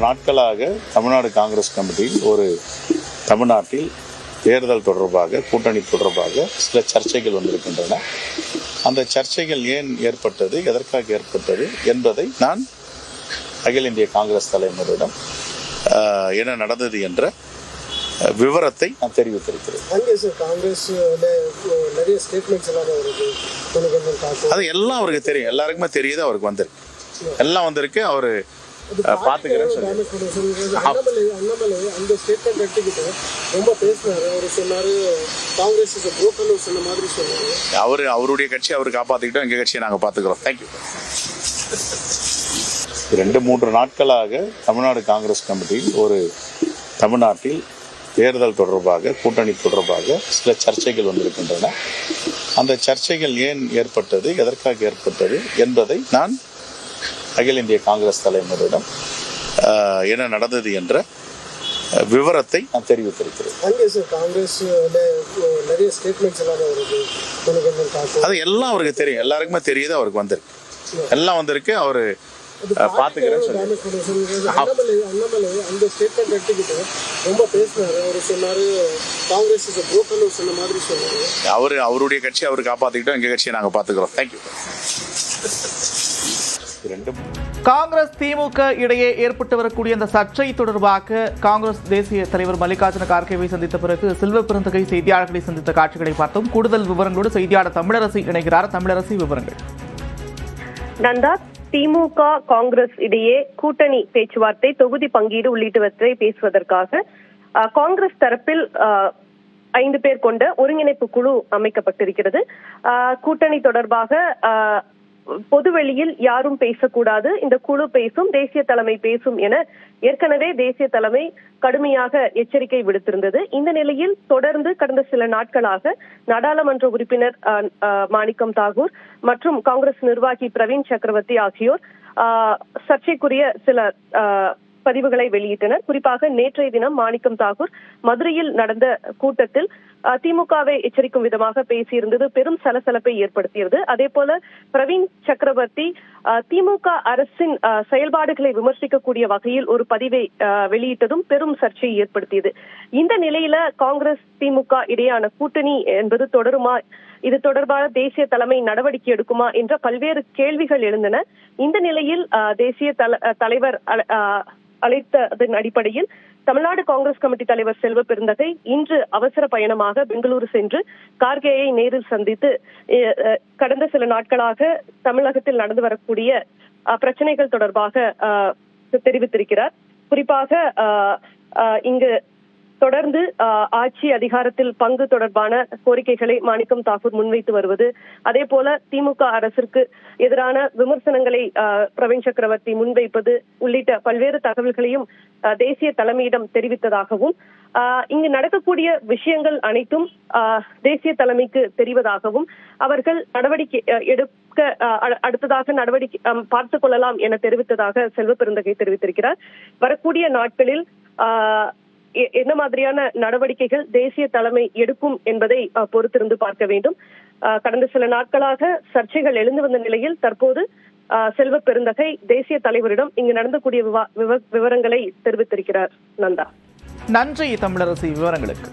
நாட்களாக தமிழ்நாடு காங்கிரஸ் கமிட்டியில் தமிழ்நாட்டில் தேர்தல் தொடர்பாக கூட்டணி தொடர்பாக சில சர்ச்சைகள் வந்திருக்கின்றன. அந்த சர்ச்சைகள் ஏன் ஏற்பட்டது, எதற்காக ஏற்பட்டது என்பதை நான் அகில இந்திய காங்கிரஸ் தலைவரிடம் என்ன நடந்தது என்ற விவரத்தை நான் தெரிவித்திருக்கிறேன். அது எல்லாம் அவருக்கு தெரியும், எல்லாருக்குமே தெரியுது, அவருக்கு வந்திருக்கு, எல்லாம் வந்திருக்கு. அவரு அவருடைய கட்சி அவரு காப்பாத்திக்கிட்டோம், எங்க கட்சியை நாங்க பாத்துக்கிறோம். தேங்க்யூ. 2-3 நாட்களாக தமிழ்நாடு காங்கிரஸ் கமிட்டியில் தமிழ்நாட்டில் தேர்தல் தொடர்பாக கூட்டணி தொடர்பாக சில சர்ச்சைகள் வந்திருக்கின்றன. அந்த சர்ச்சைகள் ஏன் ஏற்பட்டது, எதற்காக ஏற்பட்டது என்பதை நான் அகில இந்திய காங்கிரஸ் தலைவரிடம் என்ன நடந்தது என்ற விவரத்தை நான் தெரிவித்திருக்கிறேன். அது எல்லாம் அவருக்கு தெரியும், எல்லாருக்குமே தெரியுது, அவருக்கு வந்திருக்கு, எல்லாம் வந்திருக்கு. அவரு அவருடைய கட்சி அவரு காப்பாத்திக்கிட்டோம், எங்க கட்சியை நாங்க பாத்துக்கிறோம். தேங்க்யூ. காங்கிரஸ் திமுக இடையே ஏற்பட்டு வரக்கூடிய இந்த சர்ச்சை தொடர்பாக காங்கிரஸ் தேசிய தலைவர் மல்லிகார்ஜுன கார்கேவை சந்தித்த பிறகு செல்வ பெருந்தகை செய்தியாளர்களை சந்தித்த காட்சிகளை பார்த்தோம். கூடுதல் விவரங்களோடு செய்தியாளர் தமிழரசி இணைகிறார். தமிழரசி, விவரங்கள். நந்தா, திமுக காங்கிரஸ் இடையே கூட்டணி பேச்சுவார்த்தை, தொகுதி பங்கீடு உள்ளிட்டவற்றை பேசுவதற்காக காங்கிரஸ் தரப்பில் 5 பேர் கொண்ட ஒருங்கிணைப்பு குழு அமைக்கப்பட்டிருக்கிறது. கூட்டணி தொடர்பாக பொதுவெளியில் யாரும் பேசக்கூடாது, இந்த குழு பேசும், தேசிய தலைமை பேசும் என ஏற்கனவே தேசிய தலைமை கடுமையாக எச்சரிக்கை விடுத்திருந்தது. இந்த நிலையில் தொடர்ந்து கடந்த சில நாட்களாக நாடாளுமன்ற உறுப்பினர் மாணிக்கம் தாகூர் மற்றும் காங்கிரஸ் நிர்வாகி பிரவீன் சக்கரவர்த்தி ஆகியோர் சர்ச்சைக்குரிய சில பதிவுகளை வெளியிட்டனர். குறிப்பாக நேற்றைய தினம் மாணிக்கம் தாகூர் மதுரையில் நடந்த கூட்டத்தில் திமுகவை எச்சரிக்கும் விதமாக பேசியிருந்தது பெரும் சலசலப்பை ஏற்படுத்தியது. அதே போல பிரவீன் சக்கரவர்த்தி திமுக அரசின் செயல்பாடுகளை விமர்சிக்கக்கூடிய வகையில் ஒரு பதிவை வெளியிட்டதும் பெரும் சர்ச்சையை ஏற்படுத்தியது. இந்த நிலையில காங்கிரஸ் திமுக இடையான கூட்டணி என்பது தொடருமா, இது தொடர்பான தேசிய தலைமை நடவடிக்கை எடுக்குமா என்ற பல்வேறு கேள்விகள் எழுந்தன. இந்த நிலையில் தேசிய தலைவர் அழைத்ததன் அடிப்படையில் தமிழ்நாடு காங்கிரஸ் கமிட்டி தலைவர் செல்வ பெருந்தகை இன்று அவசர பயணமாக பெங்களூரு சென்று கார்கேயை நேரில் சந்தித்து கடந்த சில நாட்களாக தமிழகத்தில் நடந்து வரக்கூடிய பிரச்சனைகள் தொடர்பாக தெரிவித்திருக்கிறார். குறிப்பாக இங்கு தொடர்ந்து ஆட்சி அதிகாரத்தில் பங்கு தொடர்பான கோரிக்கைகளை மாணிக்கம் தாகூர் முன்வைத்து வருவது, அதே போல திமுக அரசிற்கு எதிரான விமர்சனங்களை பிரவீன் சக்கரவர்த்தி முன்வைப்பது உள்ளிட்ட பல்வேறு தகவல்களையும் தேசிய தலைமையிடம் தெரிவித்ததாகவும், இங்கு நடக்கக்கூடிய விஷயங்கள் அனைத்தும் தேசிய தலைமைக்கு தெரிவதாகவும், அவர்கள் நடவடிக்கை எடுக்க அடுத்ததாக நடவடிக்கை பார்த்துக் கொள்ளலாம் என தெரிவித்ததாக செல்வ பெருந்தகை தெரிவித்திருக்கிறார். வரக்கூடிய நாட்களில் என்ன மாதிரியான நடவடிக்கைகள் தேசிய தலைமை எடுக்கும் என்பதை பொறுத்திருந்து பார்க்க வேண்டும். கடந்த சில நாட்களாக சர்ச்சைகள் எழுந்து வந்த நிலையில் தற்போது செல்வ பெருந்தகை தேசிய தலைவரிடம் இங்கு நடந்தக்கூடிய விவரங்களை தெரிவித்திருக்கிறார். நந்தா, நன்றி தமிழரசி விவரங்களுக்கு.